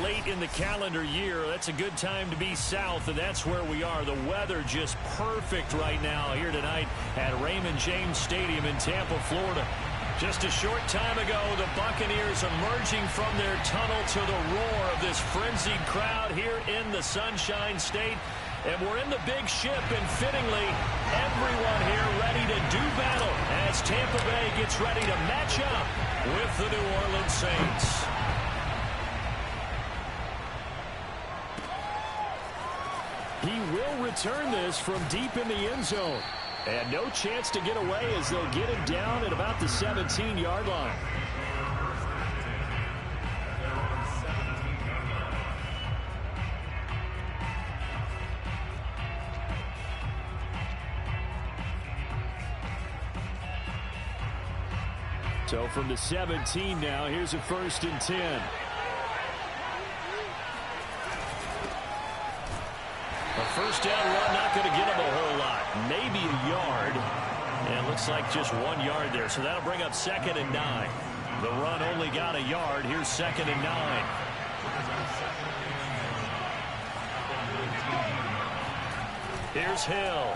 late in the calendar year. That's a good time to be south, and that's where we are. The weather just perfect right now here tonight at Raymond James Stadium in Tampa, Florida. Just a short time ago, the Buccaneers emerging from their tunnel to the roar of this frenzied crowd here in the Sunshine State. And we're in the big ship, and fittingly, everyone here ready to do battle as Tampa Bay gets ready to match up with the New Orleans Saints. He will return this from deep in the end zone. And no chance to get away as they'll get him down at about the 17-yard line. So from the 17 now, here's a 1st and 10. A first down run, not going to get him a whole lot. Maybe a yard. And it looks like just 1 yard there. So that'll bring up 2nd and 9. The run only got a yard. Here's 2nd and 9. Here's Hill.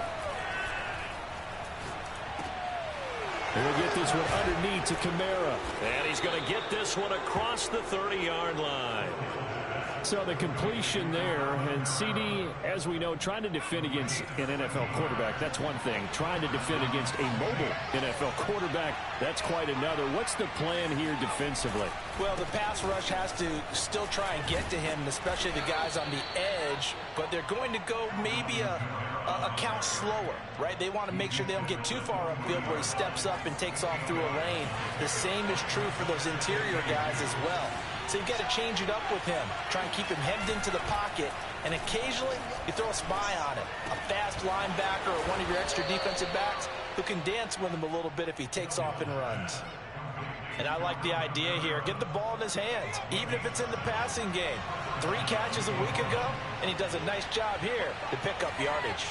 He'll get this one underneath to Kamara. And he's going to get this one across the 30-yard line. So the completion there, and CD, as we know, trying to defend against an NFL quarterback, that's one thing. Trying to defend against a mobile NFL quarterback, that's quite another. What's the plan here defensively? Well, the pass rush has to still try and get to him, especially the guys on the edge, but they're going to go maybe a count slower, right? They want to make sure they don't get too far upfield where he steps up and takes off through a lane. The same is true for those interior guys as well. So you've got to change it up with him. Try and keep him hemmed into the pocket, and occasionally you throw a spy on him. A fast linebacker or one of your extra defensive backs who can dance with him a little bit if he takes off and runs. And I like the idea here. Get the ball in his hands, even if it's in the passing game. 3 catches a week ago, and he does a nice job here to pick up yardage.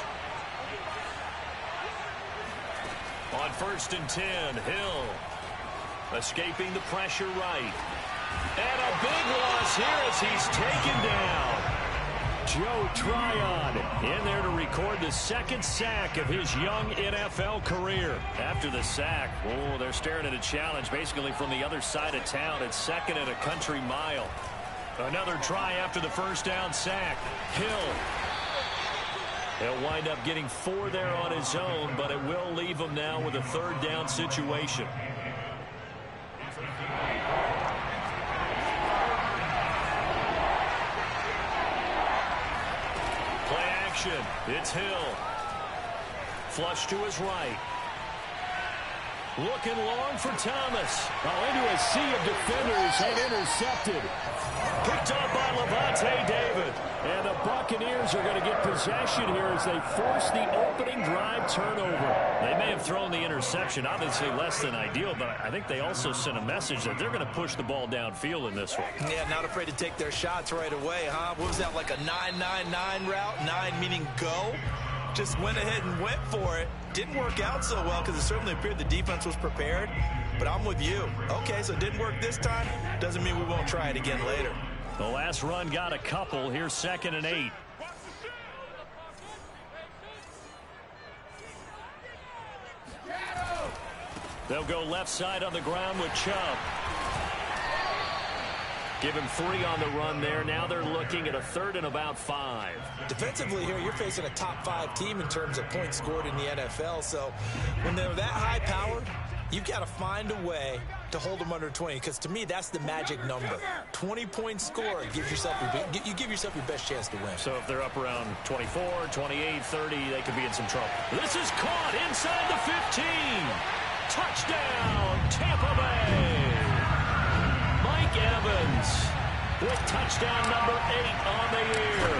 On 1st and 10, Hill escaping the pressure right. And a big loss here as he's taken down. Joe Tryon in there to record the 2nd sack of his young NFL career. After the sack, they're staring at a challenge basically from the other side of town. It's 2nd and a country mile. Another try after the 1st down sack. Hill. He'll wind up getting 4 there on his own, but it will leave him now with a 3rd down situation. It's Hill. Flush to his right. Looking long for Thomas. Into a sea of defenders and intercepted. Picked up by Levante David. And the Buccaneers are going to get possession here as they force the opening drive turnover. They may have thrown the interception, obviously less than ideal, but I think they also sent a message that they're going to push the ball downfield in this one. Yeah, not afraid to take their shots right away, huh? What was that, like a 9-9-9 route? 9 meaning go? Just went ahead and went for it. Didn't work out so well because it certainly appeared the defense was prepared. But I'm with you. Okay, so it didn't work this time. Doesn't mean we won't try it again later. The last run got a couple. Here's 2nd and 8. They'll go left side on the ground with Chubb. Give him 3 on the run there. Now they're looking at a 3rd and about 5. Defensively here, you're facing a top 5 team in terms of points scored in the NFL. So when they're that high powered, you've got to find a way to hold them under 20, because to me that's the magic number. 20-point score gives yourself you give yourself your best chance to win. So if they're up around 24, 28, 30, they could be in some trouble. This is caught inside the 15. Touchdown, Tampa Bay. Mike Evans with touchdown number 8 on the year.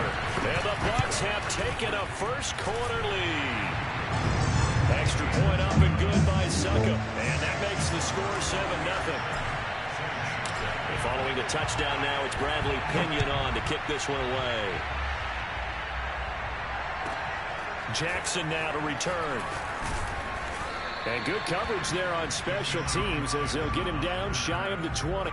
And the Bucs have taken a first quarter lead. Extra point up and good by Succop. And that makes the score 7-0. Following the touchdown now, it's Bradley Pinion on to kick this one away. Jackson now to return. And good coverage there on special teams as they'll get him down shy of the 20.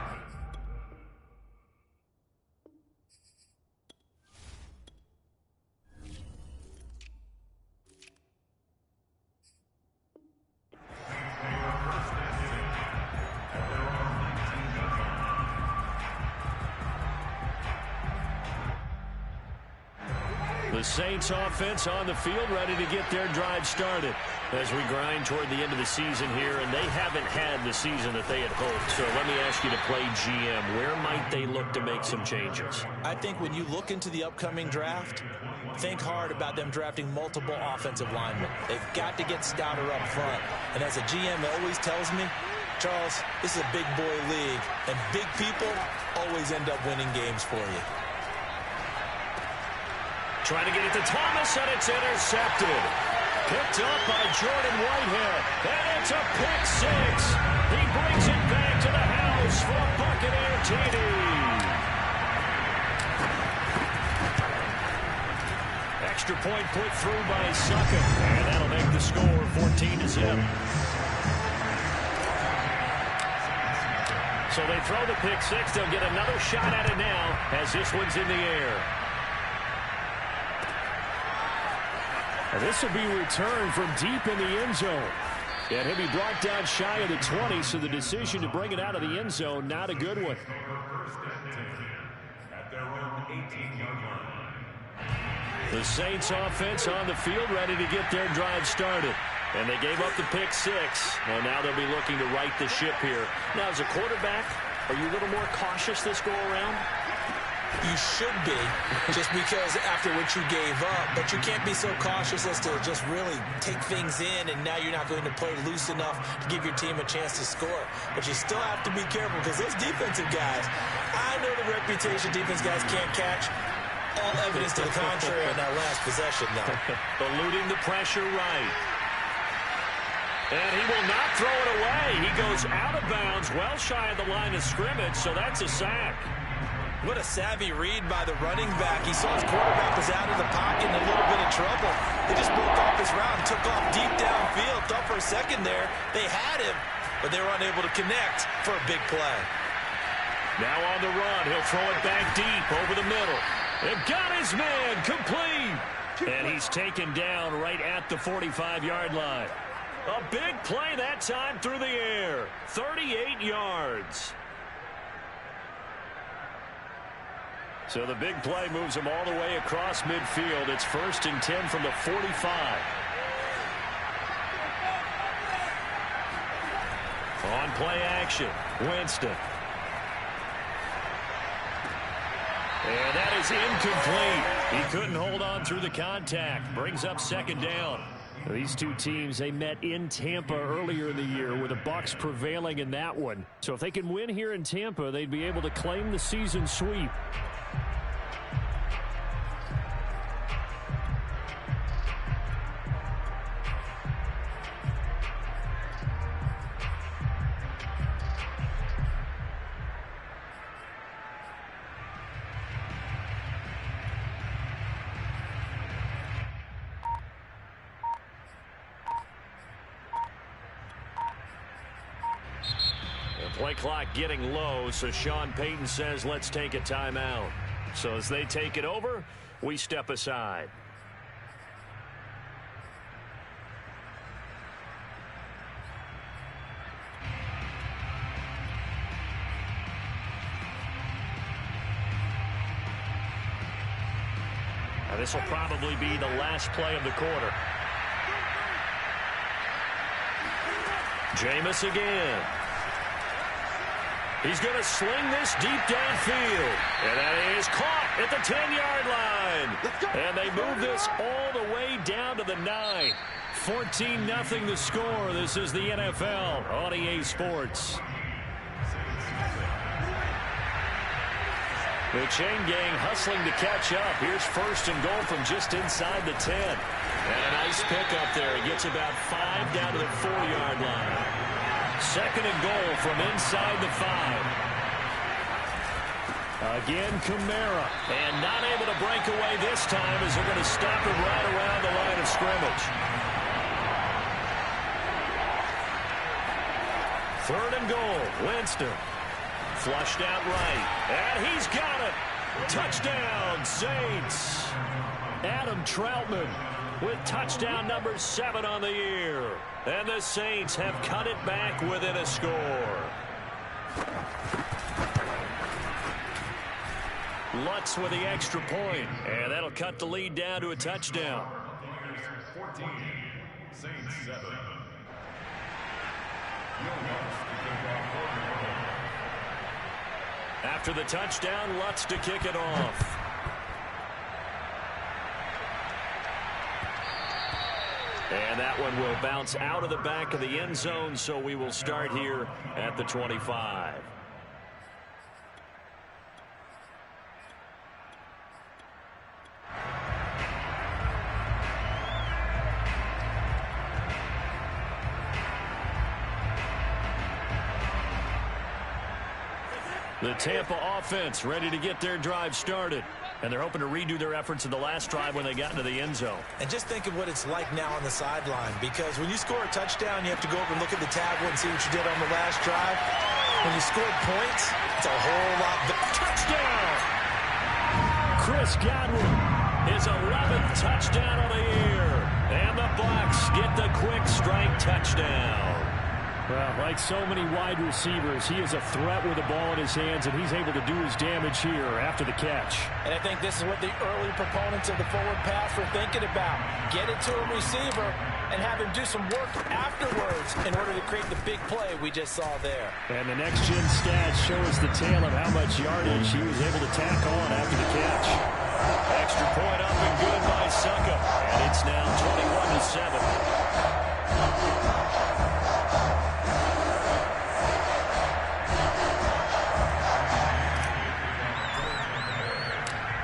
The Saints offense on the field, ready to get their drive started as we grind toward the end of the season here, and they haven't had the season that they had hoped. So let me ask you to play GM. Where might they look to make some changes? I think when you look into the upcoming draft, think hard about them drafting multiple offensive linemen. They've got to get stouter up front. And as a GM always tells me, Charles, this is a big boy league, and big people always end up winning games for you. Trying to get it to Thomas, and it's intercepted. Picked up by Jordan Whitehead, and it's a pick six. He brings it back to the house for a Buccaneer TD. Extra point put through by Suckup, and that'll make the score 14-0. So they throw the pick six. They'll get another shot at it now as this one's in the air. And this will be returned from deep in the end zone. And he'll be brought down shy of the 20, so the decision to bring it out of the end zone, not a good one. The Saints offense on the field, ready to get their drive started. And they gave up the pick six, and now they'll be looking to right the ship here. Now, as a quarterback, are you a little more cautious this go-around? You should be, just because after what you gave up, but you can't be so cautious as to just really take things in, and now you're not going to play loose enough to give your team a chance to score. But you still have to be careful, because those defensive guys, I know the reputation defense guys can't catch. All evidence to the contrary on that last possession, though. Eluding the pressure right. And he will not throw it away. He goes out of bounds, well shy of the line of scrimmage, so that's a sack. What a savvy read by the running back. He saw his quarterback was out of the pocket in a little bit of trouble. They just broke off his route and took off deep downfield. Thought for a second there they had him, but they were unable to connect for a big play. Now on the run, he'll throw it back deep over the middle. They've got his man complete. And he's taken down right at the 45-yard line. A big play that time through the air. 38 yards. So the big play moves him all the way across midfield. It's 1st and 10 from the 45. On play action, Winston. And that is incomplete. He couldn't hold on through the contact. Brings up 2nd down. These two teams, they met in Tampa earlier in the year with the Bucs prevailing in that one. So if they can win here in Tampa, they'd be able to claim the season sweep. Play clock getting low, so Sean Payton says, let's take a timeout. So as they take it over, we step aside. Now, this will probably be the last play of the quarter. Jameis again. He's going to sling this deep downfield. And that is caught at the 10-yard line. And they move this all the way down to the 9. 14-0 the score. This is the NFL on EA Sports. The chain gang hustling to catch up. Here's 1st and goal from just inside the 10. And a nice pickup there. He gets about 5 down to the 4-yard line. 2nd and goal from inside the 5. Again, Kamara. And not able to break away this time as they're going to stop it right around the line of scrimmage. 3rd and goal. Winston. Flushed out right. And he's got it. Touchdown, Saints. Adam Troutman with touchdown number 7 on the year. And the Saints have cut it back within a score. Lutz with the extra point, and that'll cut the lead down to a touchdown. 14, Saints 7. After the touchdown, Lutz to kick it off. And that one will bounce out of the back of the end zone, so we will start here at the 25. The Tampa offense ready to get their drive started. And they're hoping to redo their efforts in the last drive when they got into the end zone. And just think of what it's like now on the sideline, because when you score a touchdown, you have to go over and look at the tablet and see what you did on the last drive. When you score points, it's a whole lot better. Touchdown! Chris Godwin, his 11th touchdown of the year. And the Bucs get the quick strike touchdown. Well, like so many wide receivers, he is a threat with the ball in his hands, and he's able to do his damage here after the catch. And I think this is what the early proponents of the forward pass were thinking about. Get it to a receiver and have him do some work afterwards in order to create the big play we just saw there. And the next-gen stats show us the tale of how much yardage he was able to tack on after the catch. Extra point up and good by Succa. And it's now 21-7.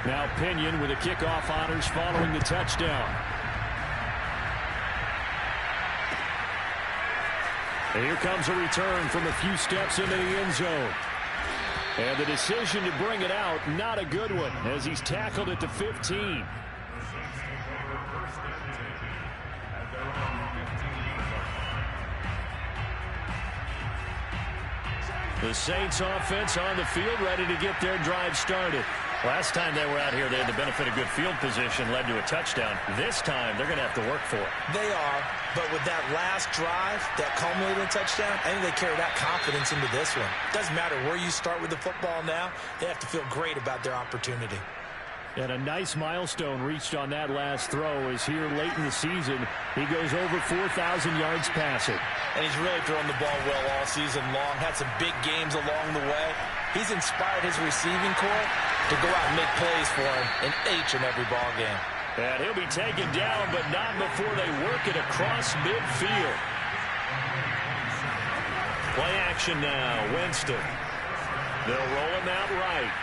Now Pinion with the kickoff honors following the touchdown. And here comes a return from a few steps into the end zone. And the decision to bring it out, not a good one, as he's tackled at the 15. The Saints offense on the field ready to get their drive started. Last time they were out here, they had the benefit of good field position, led to a touchdown. This time, they're going to have to work for it. They are, but with that last drive, that culminating touchdown, I think they carry that confidence into this one. Doesn't matter where you start with the football now, they have to feel great about their opportunity. And a nice milestone reached on that last throw as here late in the season, he goes over 4,000 yards passing. And he's really thrown the ball well all season long, had some big games along the way. He's inspired his receiving corps to go out and make plays for him in each and every ball game. And he'll be taken down, but not before they work it across midfield. Play action now, Winston. They'll roll him out right.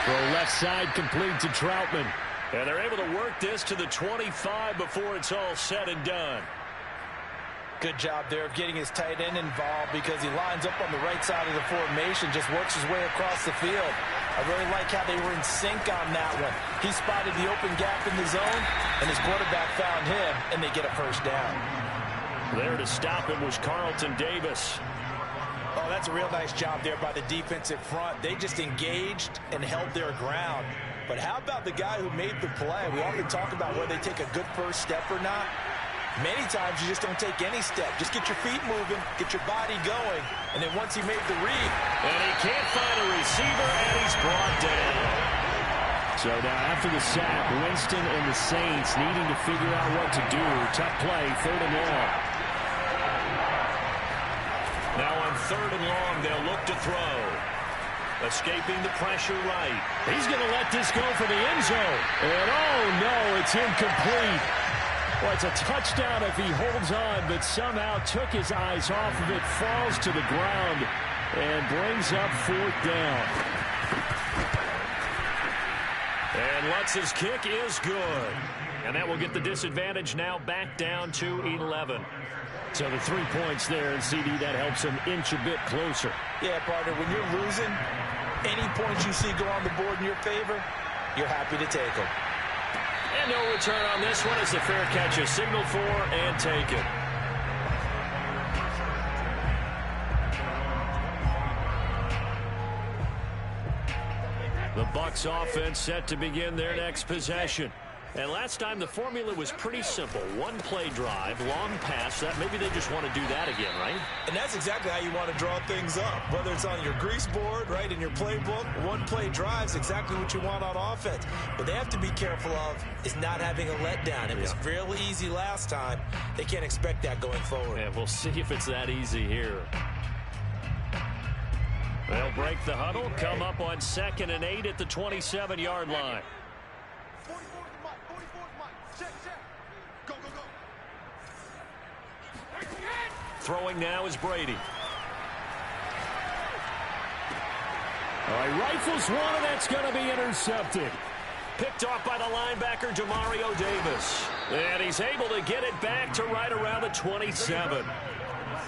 Throw left side complete to Troutman. And they're able to work this to the 25 before it's all said and done. Good job there of getting his tight end involved because he lines up on the right side of the formation, just works his way across the field. I really like how they were in sync on that one. He spotted the open gap in the zone, and his quarterback found him, and they get a first down. There to stop him was Carlton Davis. Oh, that's a real nice job there by the defensive front. They just engaged and held their ground. But how about the guy who made the play? We often talk about whether they take a good first step or not. Many times you just don't take any step. Just get your feet moving, get your body going, and then once he made the read. And he can't find a receiver, and he's brought down. So now after the sack, Winston and the Saints needing to figure out what to do. Tough play, 3rd and long. Now on 3rd and long, they'll look to throw. Escaping the pressure right. He's going to let this go for the end zone. And oh no, it's incomplete. Well, it's a touchdown if he holds on, but somehow took his eyes off of it, falls to the ground, and brings up 4th down. And Lutz's kick is good. And that will get the disadvantage now back down to 11. So the 3 points there, and CD, that helps him inch a bit closer. Yeah, partner, when you're losing, any points you see go on the board in your favor, you're happy to take them. And no return on this one as the fair catch is signaled for and taken. The Bucs offense set to begin their next possession. And last time the formula was pretty simple. One play drive, long pass. That maybe they just want to do that again, right? And that's exactly how you want to draw things up. Whether it's on your grease board, right, in your playbook, one play drive is exactly what you want on offense. What they have to be careful of is not having a letdown. It was real easy last time. They can't expect that going forward. And we'll see if it's that easy here. They'll break the huddle, come up on 2nd and 8 at the 27-yard line. Throwing now is Brady. All right, rifles one, and that's going to be intercepted. Picked off by the linebacker, Demario Davis. And he's able to get it back to right around the 27.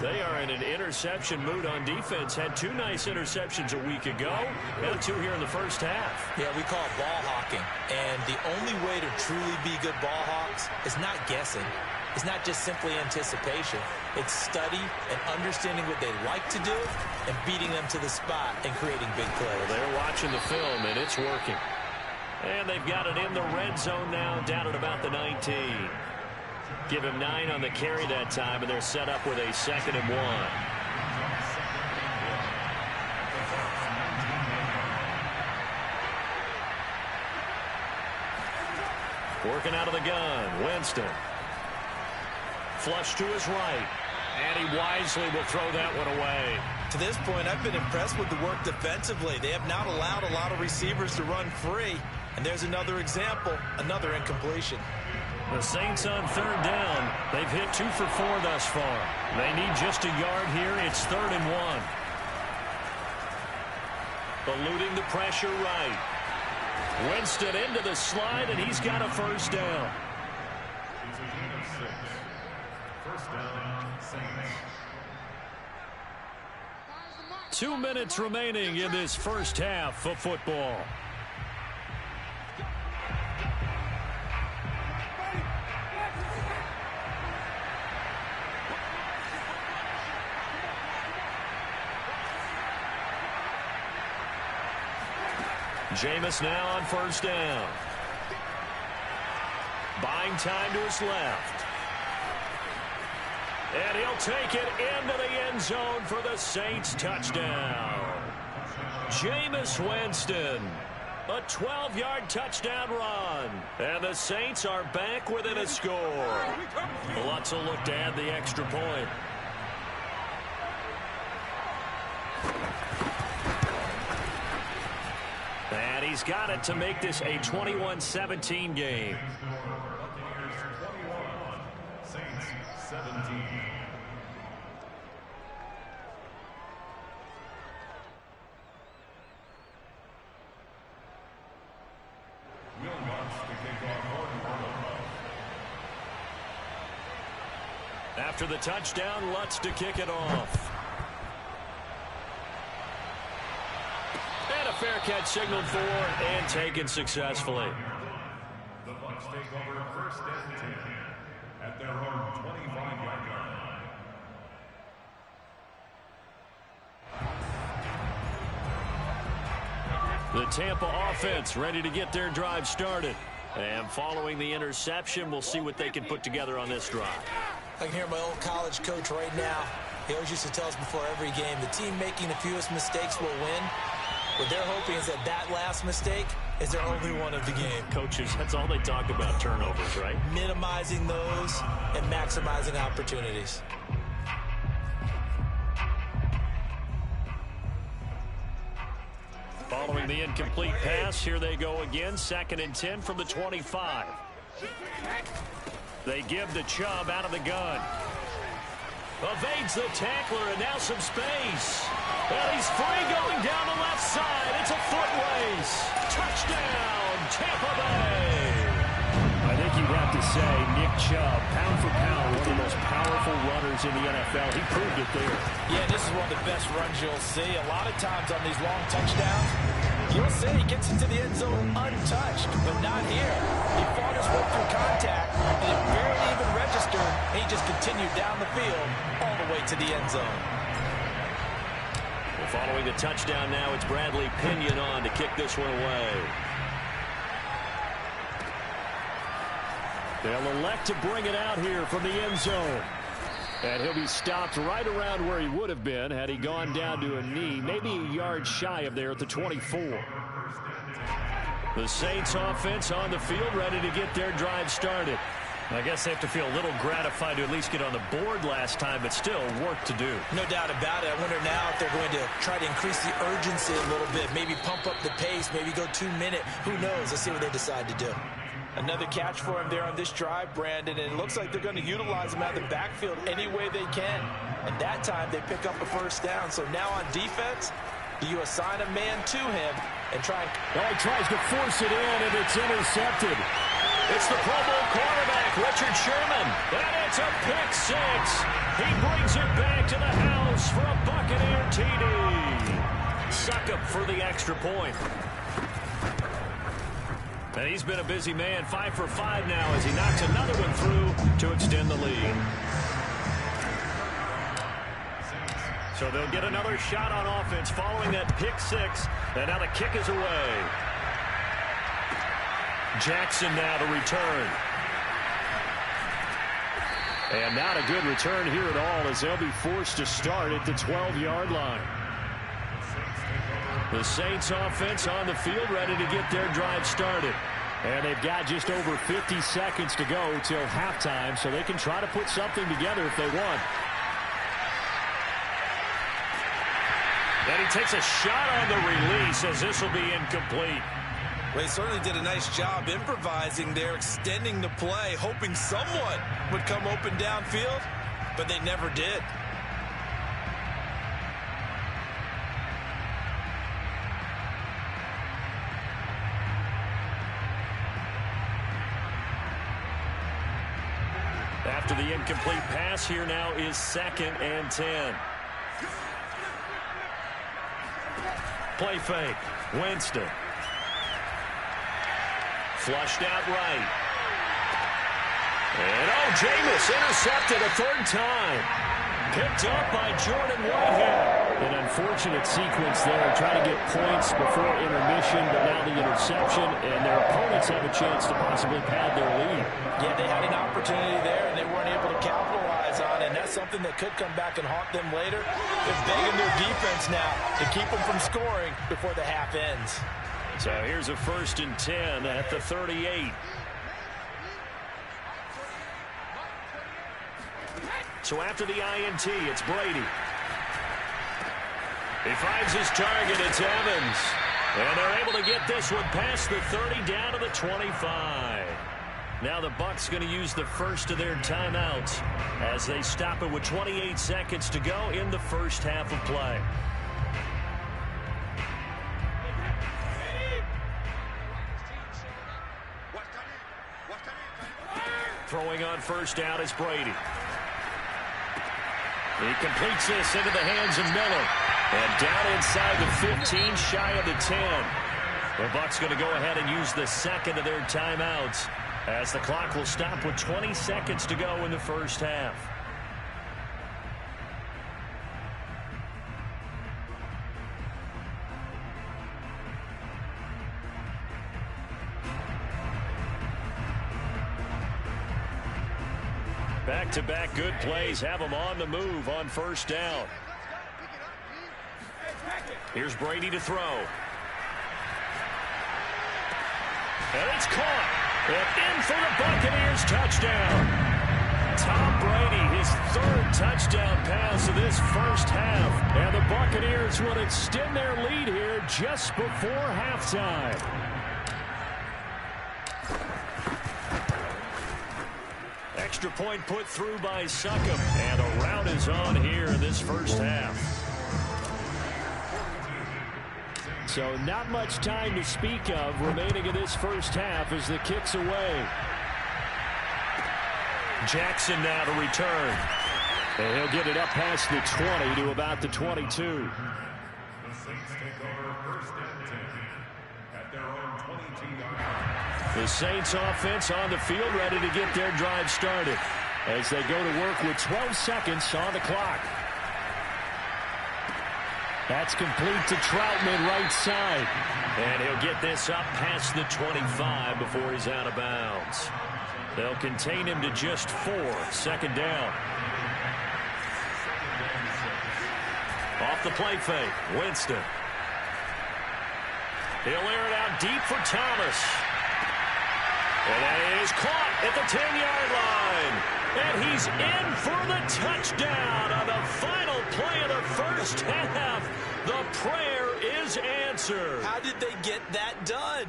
They are in an interception mood on defense. Had 2 nice interceptions a week ago. Now 2 here in the first half. Yeah, we call it ball hawking. And the only way to truly be good ball hawks is not guessing. It's not just simply anticipation. It's study and understanding what they like to do and beating them to the spot and creating big plays. Well, they're watching the film, and it's working. And they've got it in the red zone now, down at about the 19. Give him 9 on the carry that time, and they're set up with a 2nd and 1. Working out of the gun, Winston. Flush to his right, and he wisely will throw that one away. To this point, I've been impressed with the work defensively. They have not allowed a lot of receivers to run free, and there's another example, another incompletion. The Saints on 3rd down. They've hit 2 for 4 thus far. They need just a yard here. It's 3rd and 1. Eluding the pressure right. Winston into the slide, and he's got a 1st down. 2 minutes remaining in this first half of football. Jameis now on 1st down. Buying time to his left. And he'll take it into the end zone for the Saints touchdown. Jameis Winston. A 12-yard touchdown run. And the Saints are back within a score. Lutz will look to add the extra point. And he's got it to make this a 21-17 game. Saints 17. After the touchdown, Lutz to kick it off. And a fair catch signaled for and taken successfully. The Bucs take over 1st and 10 at their own 25-yard line. The Tampa offense ready to get their drive started. And following the interception, we'll see what they can put together on this drive. I can hear my old college coach right now. He always used to tell us before every game, the team making the fewest mistakes will win. What they're hoping is that last mistake is their only one of the game. Coaches, that's all they talk about, turnovers, right? Minimizing those and maximizing opportunities. Following the incomplete pass, here they go again. 2nd and 10 from the 25. They give to Chubb out of the gun. Evades the tackler, and now some space. And he's free going down the left side. It's a foot race. Touchdown, Tampa Bay. I think you have to say Nick Chubb, pound for pound, one of the most powerful runners in the NFL. He proved it there. Yeah, this is one of the best runs you'll see. A lot of times on these long touchdowns, you'll see he gets into the end zone untouched, but not here. He fought his way through contact, and it barely even registered, and he just continued down the field all the way to the end zone. Well, following the touchdown now, it's Bradley Pinion on to kick this one away. They'll elect to bring it out here from the end zone. And he'll be stopped right around where he would have been had he gone down to a knee, maybe a yard shy of there at the 24. The Saints offense on the field, ready to get their drive started. I guess they have to feel a little gratified to at least get on the board last time, but still work to do. No doubt about it. I wonder now if they're going to try to increase the urgency a little bit, maybe pump up the pace, maybe go 2 minute. Who knows? Let's see what they decide to do. Another catch for him there on this drive, Brandon, and it looks like they're going to utilize him out of the backfield any way they can. And that time they pick up a first down. So now on defense, do you assign a man to him and try and... Oh, he tries to force it in, and it's intercepted. It's the Pro Bowl quarterback, Richard Sherman. And it's a pick six. He brings it back to the house for a Buccaneer TD. Succop for the extra point. And he's been a busy man, 5 for 5 now as he knocks another one through to extend the lead. So they'll get another shot on offense following that pick six. And now the kick is away. Jackson now to return. And not a good return here at all as they'll be forced to start at the 12-yard line. The Saints offense on the field ready to get their drive started. And they've got just over 50 seconds to go till halftime, so they can try to put something together if they want. And he takes a shot on the release as this will be incomplete. Well, he certainly did a nice job improvising there, extending the play, hoping someone would come open downfield, but they never did. After the incomplete pass, here now is 2nd and 10. Play fake. Winston. Flushed out right. And Jameis intercepted a 3rd time. Picked up by Jordan Whitehead. An unfortunate sequence there, trying to get points before intermission, but now the interception, and their opponents have a chance to possibly pad their lead. Yeah, they had an opportunity there, and they weren't able to capitalize on it, and that's something that could come back and haunt them later. They're begging their defense now to keep them from scoring before the half ends. So here's a 1st and 10 at the 38. So after the INT, it's Brady. He finds his target. It's Evans. And they're able to get this one past the 30 down to the 25. Now the Bucs going to use the first of their timeouts as they stop it with 28 seconds to go in the first half of play. Throwing on first down is Brady. He completes this into the hands of Miller. And down inside the 15, shy of the 10. The Bucs going to go ahead and use the second of their timeouts as the clock will stop with 20 seconds to go in the first half. Back-to-back good plays have them on the move on first down. Here's Brady to throw. And it's caught. And in for the Buccaneers touchdown. Tom Brady, his 3rd touchdown pass of this first half. And the Buccaneers will extend their lead here just before halftime. Extra point put through by Succop. And a rout is on here in this first half. So not much time to speak of remaining in this first half as the kick's away. Jackson now to return. And he'll get it up past the 20 to about the 22. The Saints take over 1st and 10 at their own 22-yard line. The Saints offense on the field ready to get their drive started as they go to work with 12 seconds on the clock. That's complete to Troutman right side. And he'll get this up past the 25 before he's out of bounds. They'll contain him to just 4. Second down. Off the play fake, Winston. He'll air it out deep for Thomas. And that is caught at the 10-yard line. And he's in for the touchdown on the final play of the first half. The prayer is answered. How did they get that done?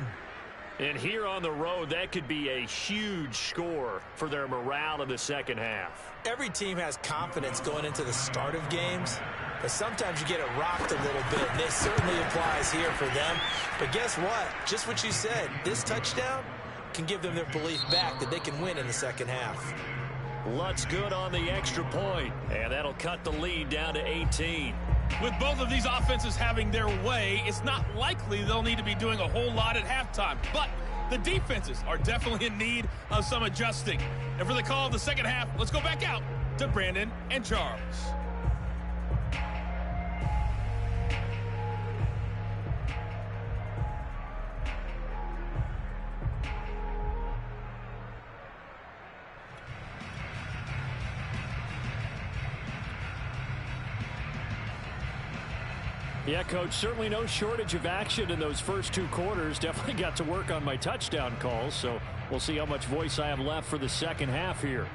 And here on the road, that could be a huge score for their morale in the second half. Every team has confidence going into the start of games, but sometimes you get it rocked a little bit, and this certainly applies here for them. But guess what? Just what you said, this touchdown can give them their belief back that they can win in the second half. Lutz good on the extra point, and that'll cut the lead down to 18. With both of these offenses having their way, it's not likely they'll need to be doing a whole lot at halftime. But the defenses are definitely in need of some adjusting. And for the call of the second half, let's go back out to Brandon and Charles. Yeah, Coach, certainly no shortage of action in those first 2 quarters. Definitely got to work on my touchdown calls, so we'll see how much voice I have left for the second half here.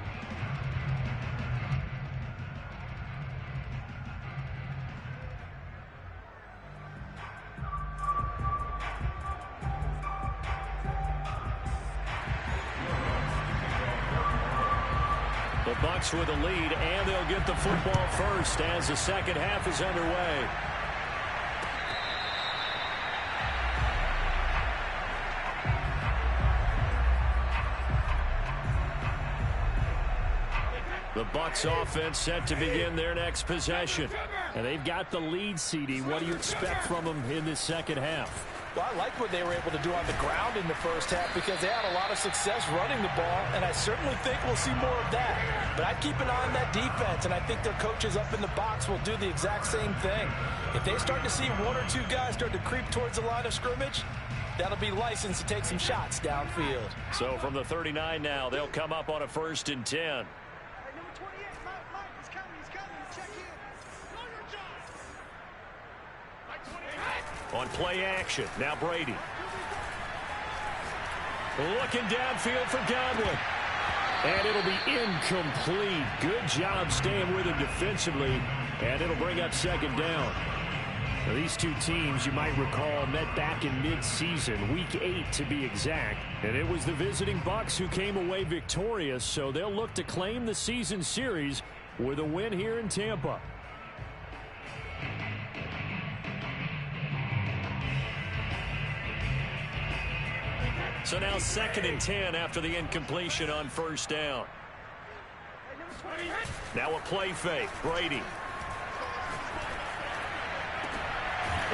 The Bucs with a lead, and they'll get the football first as the second half is underway. The Bucs offense set to begin their next possession. And they've got the lead, CD. What do you expect from them in this second half? Well, I like what they were able to do on the ground in the first half because they had a lot of success running the ball, and I certainly think we'll see more of that. But I'd keep an eye on that defense, and I think their coaches up in the box will do the exact same thing. If they start to see 1 or 2 guys start to creep towards the line of scrimmage, that'll be licensed to take some shots downfield. So from the 39 now, they'll come up on a 1st and 10. On play action, now Brady. Looking downfield for Godwin. And it'll be incomplete. Good job staying with him defensively. And it'll bring up second down. Now, these two teams, you might recall, met back in mid-season, week 8 to be exact. And it was the visiting Bucs who came away victorious, so they'll look to claim the season series with a win here in Tampa. So now 2nd and 10 after the incompletion on 1st down. Now a play fake. Brady.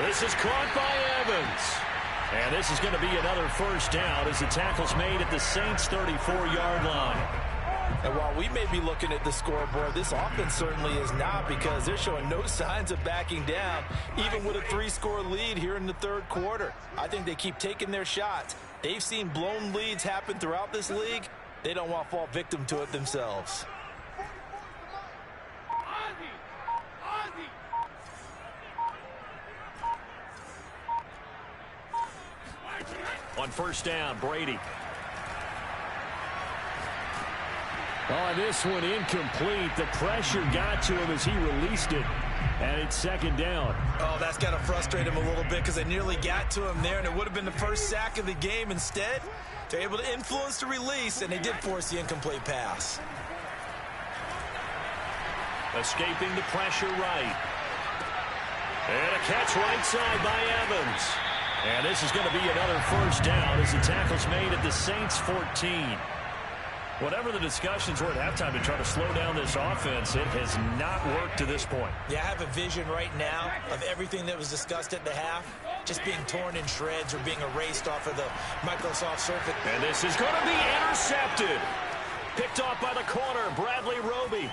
This is caught by Evans. And this is going to be another 1st down as the tackle's made at the Saints' 34-yard line. And while we may be looking at the scoreboard, this offense certainly is not because they're showing no signs of backing down, even with a 3-score lead here in the 3rd quarter. I think they keep taking their shots. They've seen blown leads happen throughout this league. They don't want to fall victim to it themselves. On 1st down, Brady. Oh, this one incomplete. The pressure got to him as he released it. And it's 2nd down. Oh, that's got to frustrate him a little bit because they nearly got to him there, and it would have been the first sack of the game. Instead, they're able to influence the release, and they did force the incomplete pass. Escaping the pressure right. And a catch right side by Evans. And this is going to be another 1st down as the tackle's made at the Saints' 14. Whatever the discussions were at halftime to try to slow down this offense, it has not worked to this point. Yeah, I have a vision right now of everything that was discussed at the half just being torn in shreds or being erased off of the Microsoft Surface. And this is going to be intercepted. Picked off by the corner, Bradley Roby.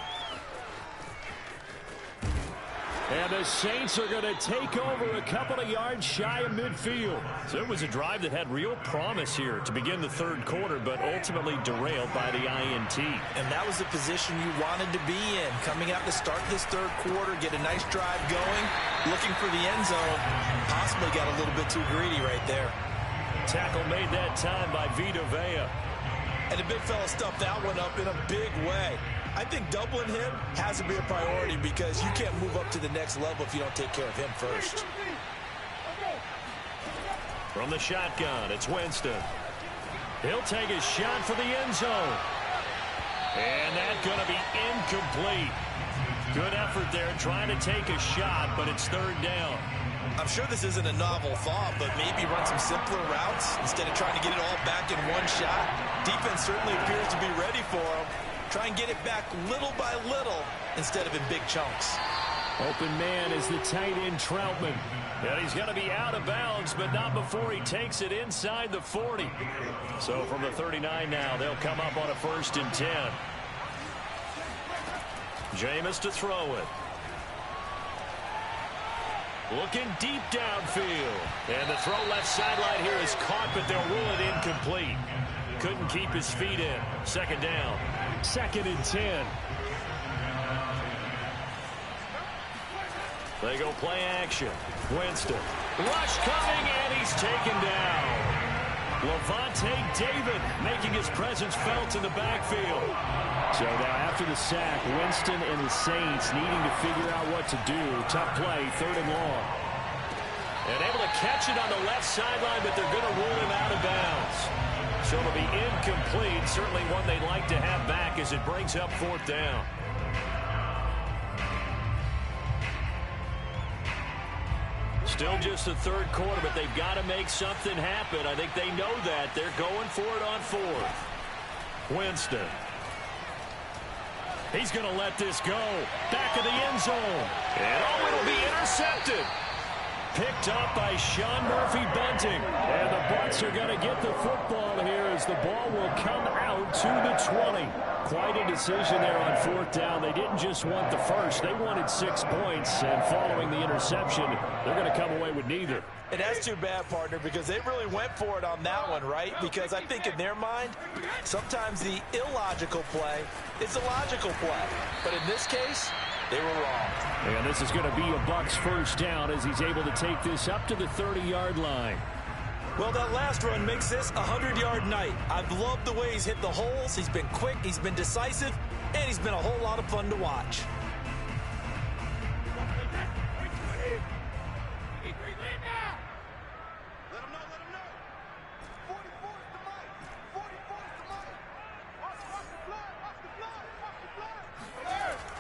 And the Saints are going to take over a couple of yards shy of midfield. So it was a drive that had real promise here to begin the third quarter, but ultimately derailed by the INT. And that was the position you wanted to be in. Coming out to start this third quarter, get a nice drive going, looking for the end zone. Possibly got a little bit too greedy right there. Tackle made that time by Vita Vea. And the big fella stuffed that one up in a big way. I think doubling him has to be a priority because you can't move up to the next level if you don't take care of him first. From the shotgun, it's Winston. He'll take a shot for the end zone. And that's going to be incomplete. Good effort there trying to take a shot, but it's third down. I'm sure this isn't a novel thought, but maybe run some simpler routes instead of trying to get it all back in one shot. Defense certainly appears to be ready for him. Try and get it back little by little instead of in big chunks. Open man is the tight end Troutman. And he's going to be out of bounds, but not before he takes it inside the 40. So from the 39 now, they'll come up on a 1st and 10. Jameis to throw it. Looking deep downfield. And the throw left sideline here is caught, but they'll rule it incomplete. Couldn't keep his feet in. Second down. 2nd and 10. They go play action. Winston. Rush coming, and he's taken down. Levante David making his presence felt in the backfield. So now after the sack, Winston and the Saints needing to figure out what to do. Tough play, 3rd and long. And able to catch it on the left sideline, but they're going to rule him out of bounds. So it'll be incomplete. Certainly one they'd like to have back as it brings up 4th down. Still just the third quarter, but they've got to make something happen. I think they know that. They're going for it on 4th. Winston. He's going to let this go. Back of the end zone. And oh, it'll be intercepted. Picked up by Sean Murphy-Bunting. And the Bucs are going to get the football here as the ball will come out to the 20. Quite a decision there on 4th down. They didn't just want the first. They wanted 6 points. And following the interception, they're going to come away with neither. And that's too bad, partner, because they really went for it on that one, right? Because I think in their mind, sometimes the illogical play is a logical play. But in this case, they were wrong. And this is going to be a Bucs 1st down as he's able to take this up to the 30-yard line. Well, that last run makes this a 100-yard night. I've loved the way he's hit the holes. He's been quick, he's been decisive, and he's been a whole lot of fun to watch.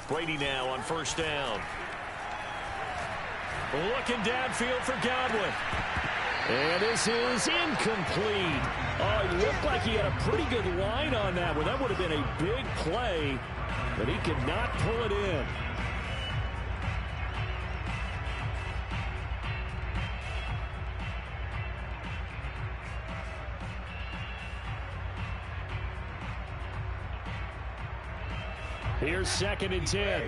Brady now on 1st down. Looking downfield for Godwin. And this is incomplete. Oh, it looked like he had a pretty good line on that one. That would have been a big play, but he could not pull it in. Here's 2nd and 10.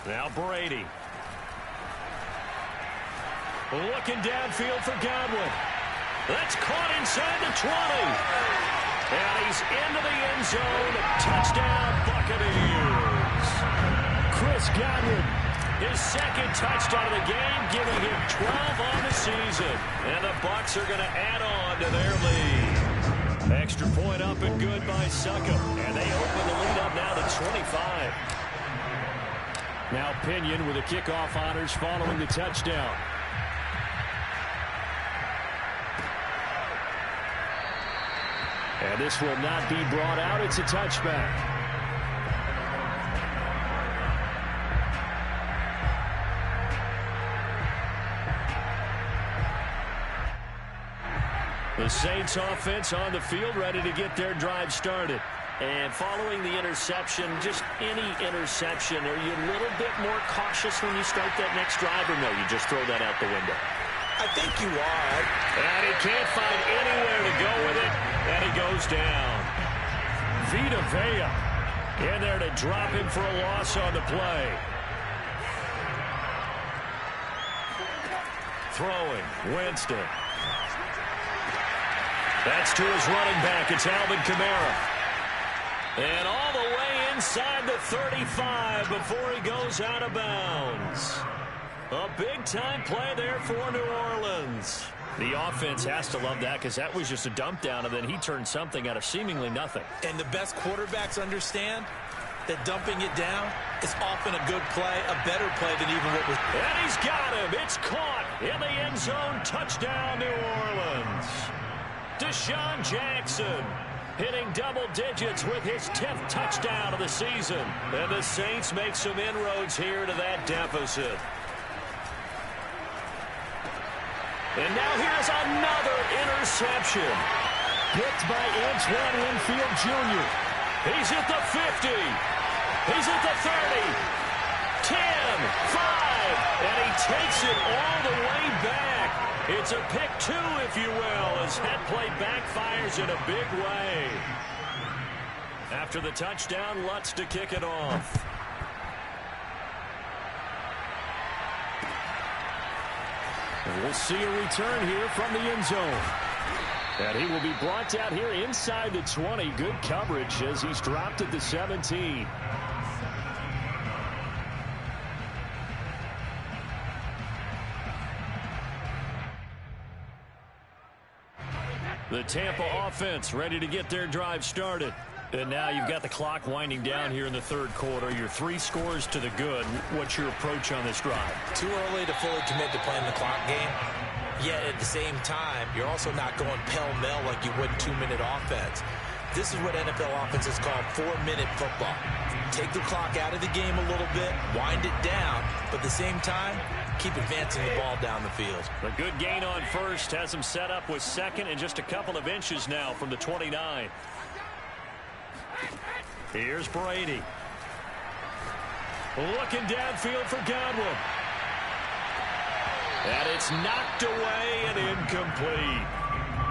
Now Brady. Looking downfield for Godwin. That's caught inside the 20. And he's into the end zone. Touchdown, Buccaneers. Chris Godwin, his 2nd touchdown of the game, giving him 12 on the season. And the Bucs are going to add on to their lead. Extra point up and good by Succop. And they open the lead up now to 25. Now Pinion with the kickoff honors following the touchdown. And this will not be brought out. It's a touchback. The Saints offense on the field ready to get their drive started. And following the interception, just any interception, are you a little bit more cautious when you start that next drive, or no, you just throw that out the window? I think you are. And he can't find anywhere to go with it, and he goes down. Vita Vea in there to drop him for a loss on the play. Throwing, Winston. That's to his running back. It's Alvin Kamara. And all the way inside the 35 before he goes out of bounds. A big-time play there for New Orleans. The offense has to love that because that was just a dump down, and then he turned something out of seemingly nothing. And the best quarterbacks understand that dumping it down is often a good play, a better play than even what was. And he's got him. It's caught in the end zone. Touchdown, New Orleans. Deshaun Jackson hitting double digits with his 10th touchdown of the season. And the Saints make some inroads here to that deficit. And now here's another interception. Picked by Antoine Winfield Jr. He's at the 50. He's at the 30. 10, 5, and he takes it all the way back. It's a pick two, if you will, as that play backfires in a big way. After the touchdown, Lutz to kick it off. And we'll see a return here from the end zone. And he will be brought out here inside the 20. Good coverage as he's dropped at the 17. The Tampa offense ready to get their drive started. And now you've got the clock winding down here in the third quarter. Your 3 scores to the good. What's your approach on this drive? Too early to fully commit to playing the clock game. Yet at the same time, you're also not going pell-mell like you would 2-minute offense. This is what NFL offenses call 4-minute football. Take the clock out of the game a little bit, wind it down, but at the same time, keep advancing the ball down the field. A good gain on first has him set up with second and just a couple of inches now from the 29. Here's Brady. Looking downfield for Godwin. And it's knocked away and incomplete.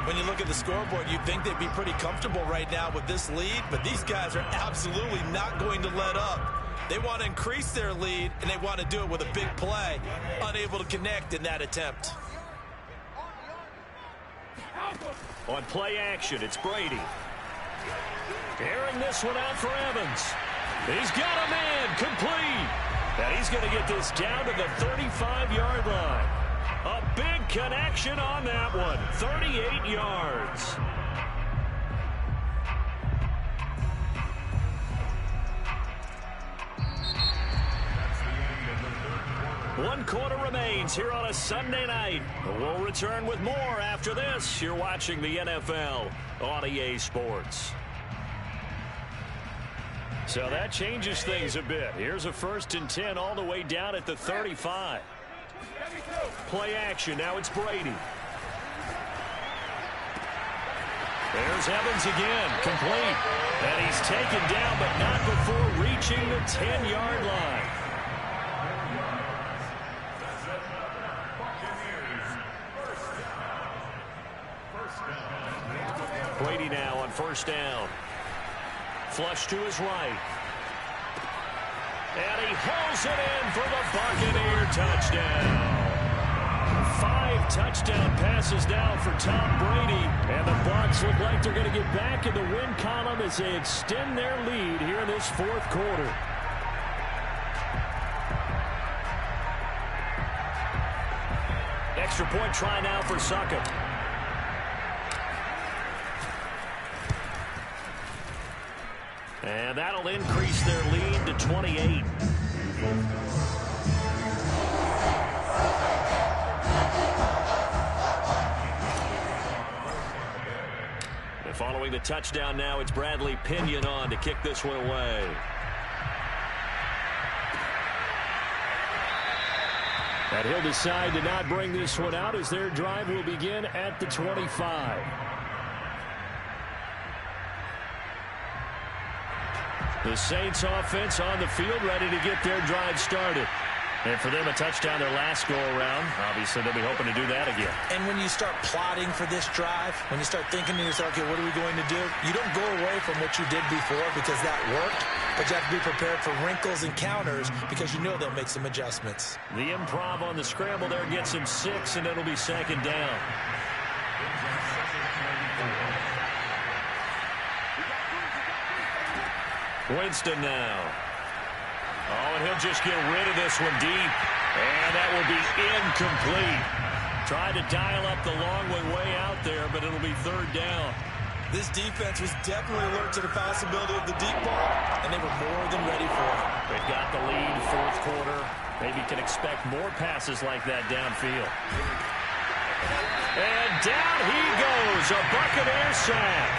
When you look at the scoreboard, you'd think they'd be pretty comfortable right now with this lead, but these guys are absolutely not going to let up. They want to increase their lead, and they want to do it with a big play. Unable to connect in that attempt. On play action, it's Brady. Airing this one out for Evans. He's got a man, complete. And he's going to get this down to the 35-yard line. A big connection on that one. 38 yards. One quarter remains here on a Sunday night. We'll return with more after this. You're watching the NFL on EA Sports. So that changes things a bit. Here's a 1st and 10 all the way down at the 35. Play action. Now it's Brady. There's Evans again. Complete. And he's taken down, but not before reaching the 10-yard line. Brady now on 1st down. Flush to his right. And he hauls it in for the Buccaneer touchdown. 5 touchdown passes now for Tom Brady. And the Bucs look like they're going to get back in the win column as they extend their lead here in this 4th quarter. Extra point try now for Succop. And that'll increase their lead to 28. And following the touchdown now, it's Bradley Pinion on to kick this one away. And he'll decide to not bring this one out as their drive will begin at the 25. The Saints offense on the field ready to get their drive started. And for them, a touchdown their last go-around. Obviously, they'll be hoping to do that again. And when you start plotting for this drive, when you start thinking to yourself, okay, what are we going to do? You don't go away from what you did before because that worked, but you have to be prepared for wrinkles and counters because you know they'll make some adjustments. The improv on the scramble there gets him 6, and it'll be second down. Winston now. Oh, and he'll just get rid of this one deep. And that will be incomplete. Tried to dial up the long way out there, but it'll be third down. This defense was definitely alert to the possibility of the deep ball, and they were more than ready for it. They've got the lead, fourth quarter. Maybe can expect more passes like that downfield. And down he goes, a Buccaneer sack.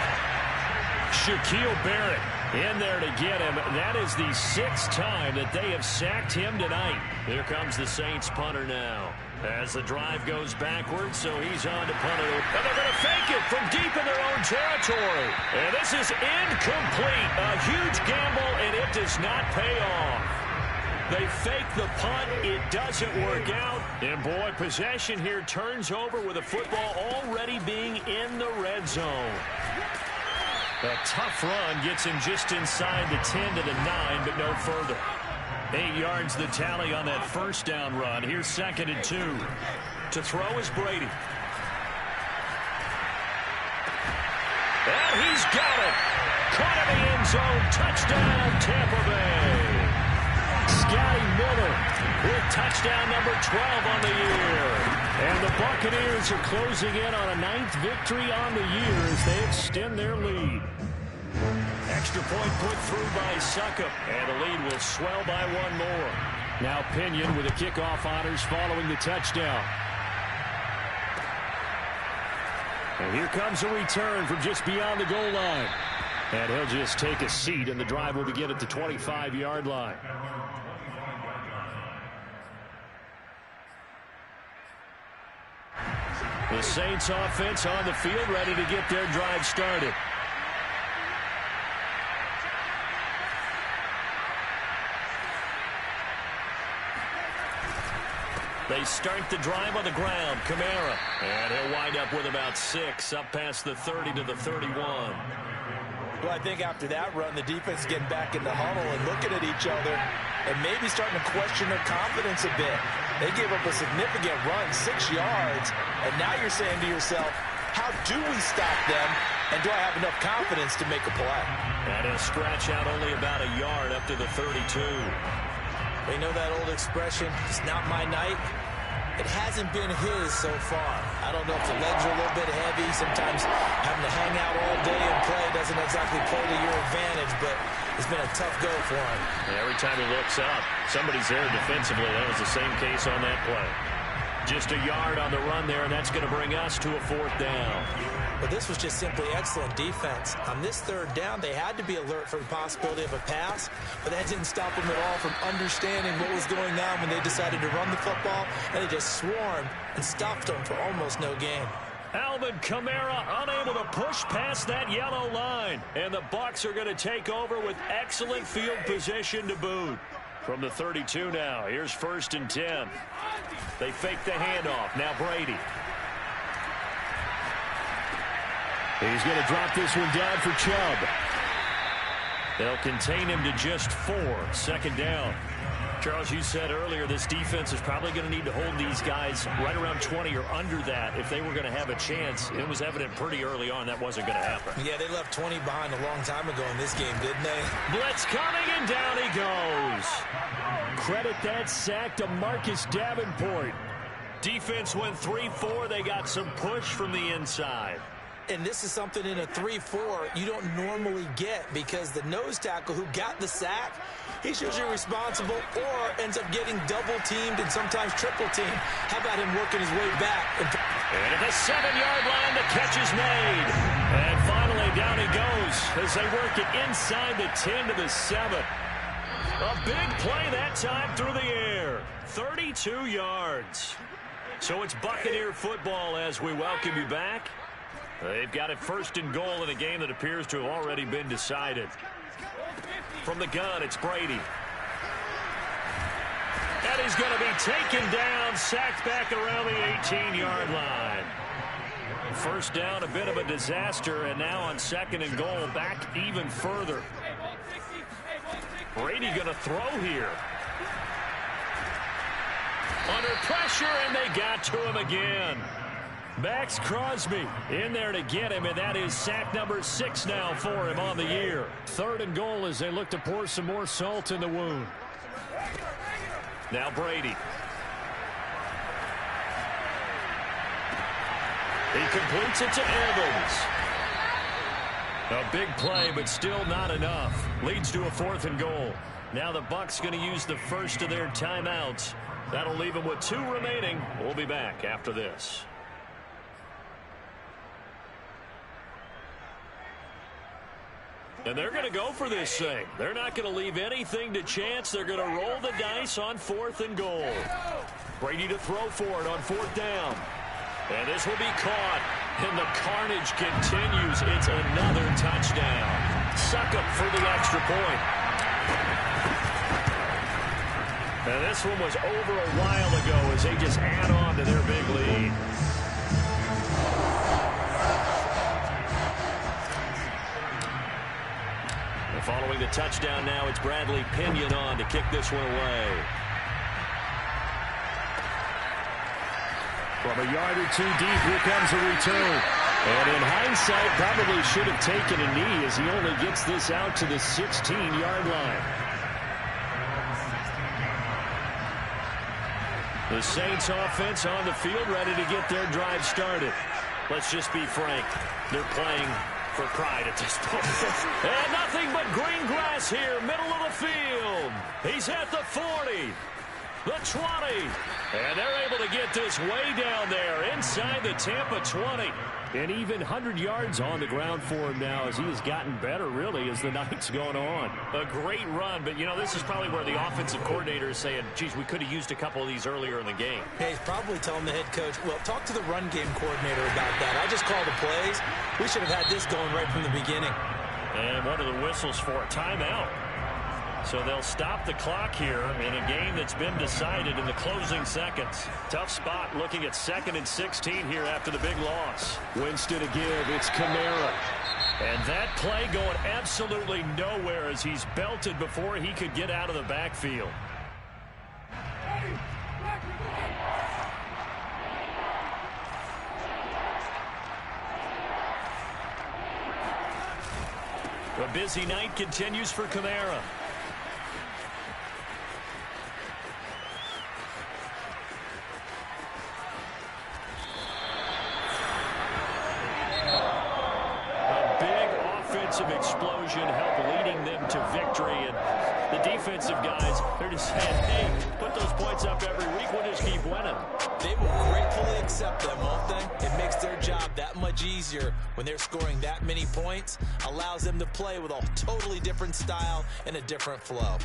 Shaquille Barrett in there to get him. That is the 6th time that they have sacked him tonight. Here comes the Saints punter now. As the drive goes backwards, so he's on to punt it. And they're going to fake it from deep in their own territory. And this is incomplete. A huge gamble, and it does not pay off. They fake the punt. It doesn't work out. And, boy, possession here turns over with the football already being in the red zone. A tough run gets him just inside the 10 to the 9, but no further. 8 yards the tally on that first down run. Here's 2nd and 2. To throw is Brady. And he's got it. Caught in the end zone. Touchdown, Tampa Bay. Scotty Miller with touchdown number 12 on the year. And the Buccaneers are closing in on a 9th victory on the year as they extend their lead. Extra point put through by Succop, and the lead will swell by one more. Now Pinion with the kickoff honors following the touchdown. And here comes a return from just beyond the goal line. And he'll just take a seat, and the drive will begin at the 25-yard line. The Saints offense on the field, ready to get their drive started. They start the drive on the ground. Kamara. And he'll wind up with about 6, up past the 30 to the 31. Well, I think after that run, the defense is getting back in the huddle and looking at each other and maybe starting to question their confidence a bit. They gave up a significant run, 6 yards, and now you're saying to yourself, how do we stop them, and do I have enough confidence to make a play? And he'll scratch out only about a yard up to the 32. They know that old expression, it's not my night. It hasn't been his so far. I don't know if the legs are a little bit heavy. Sometimes having to hang out all day and play doesn't exactly play to your advantage, but it's been a tough go for him. And every time he looks up, somebody's there defensively. That was the same case on that play. Just a yard on the run there, and that's going to bring us to a 4th down. But this was just simply excellent defense. On this 3rd down, they had to be alert for the possibility of a pass, but that didn't stop them at all from understanding what was going on when they decided to run the football, and they just swarmed and stopped them for almost no gain. Alvin Kamara unable to push past that yellow line, and the Bucs are going to take over with excellent field position to boot. From the 32 now, here's 1st and 10. They fake the handoff. Now Brady. He's going to drop this one down for Chubb. They'll contain him to just 4. 2nd down. Charles, you said earlier this defense is probably going to need to hold these guys right around 20 or under that if they were going to have a chance. It was evident pretty early on that wasn't going to happen. Yeah, they left 20 behind a long time ago in this game, didn't they? Blitz coming, and down he goes. Credit that sack to Marcus Davenport. Defense went 3-4. They got some push from the inside. And this is something in a 3-4 you don't normally get because the nose tackle who got the sack, he's usually responsible or ends up getting double-teamed and sometimes triple-teamed. How about him working his way back? And at the 7-yard line, the catch is made. And finally, down he goes as they work it inside the 10 to the 7. A big play that time through the air. 32 yards. So it's Buccaneer football as we welcome you back. They've got it 1st and goal in a game that appears to have already been decided. From the gun, it's Brady. And he's going to be taken down, sacked back around the 18-yard line. First down, a bit of a disaster, and now on 2nd and goal, back even further. Brady going to throw here. Under pressure, and they got to him again. Max Crosby in there to get him, and that is sack number 6 now for him on the year. 3rd and goal as they look to pour some more salt in the wound. Now Brady. He completes it to Evans. A big play, but still not enough. Leads to a 4th and goal. Now the Bucs going to use the first of their timeouts. That'll leave them with 2 remaining. We'll be back after this. And they're going to go for this thing. They're not going to leave anything to chance. They're going to roll the dice on 4th and goal. Brady to throw for it on 4th down. And this will be caught. And the carnage continues. It's another touchdown. Succop for the extra point. And this one was over a while ago as they just add on to their big lead. And following the touchdown now, it's Bradley Pinion on to kick this one away. From a yard or 2 deep, here comes a return. And in hindsight, probably should have taken a knee as he only gets this out to the 16-yard line. The Saints offense on the field, ready to get their drive started. Let's just be frank. They're playing for pride at this point. And nothing but green grass here, middle of the field. He's at the 40, the 20. And they're able to get this way down there inside the Tampa 20. And even 100 yards on the ground for him now as he has gotten better, really, as the night's gone on. A great run, but, you know, this is probably where the offensive coordinator is saying, geez, we could have used a couple of these earlier in the game. Yeah, he's probably telling the head coach, well, talk to the run game coordinator about that. I just called the plays. We should have had this going right from the beginning. And one of the whistles for a timeout. So they'll stop the clock here in a game that's been decided in the closing seconds. Tough spot looking at 2nd and 16 here after the big loss. Winston to give. It's Kamara. And that play going absolutely nowhere as he's belted before he could get out of the backfield. A busy night continues for Kamara. Explosion help leading them to victory, and the defensive guys, they're just saying, hey, put those points up every week, we'll just keep winning. They will gratefully accept them, won't they? It makes their job that much easier when they're scoring that many points, allows them to play with a totally different style and a different flow.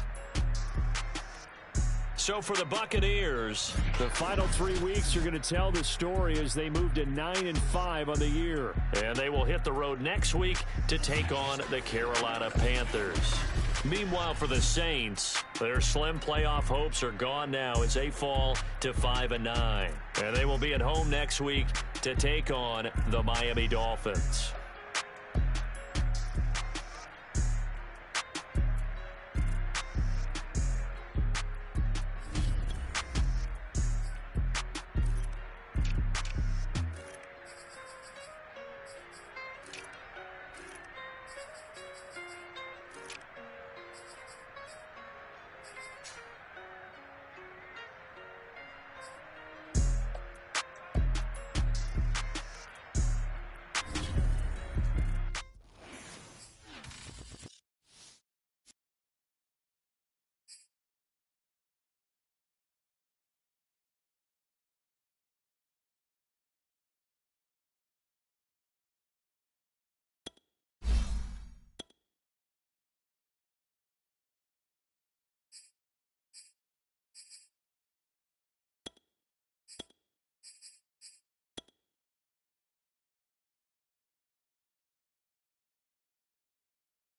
So for the Buccaneers, the final 3 weeks are going to tell the story as they move to 9-5 on the year. And they will hit the road next week to take on the Carolina Panthers. Meanwhile, for the Saints, their slim playoff hopes are gone now as they fall to 5-9. And they will be at home next week to take on the Miami Dolphins.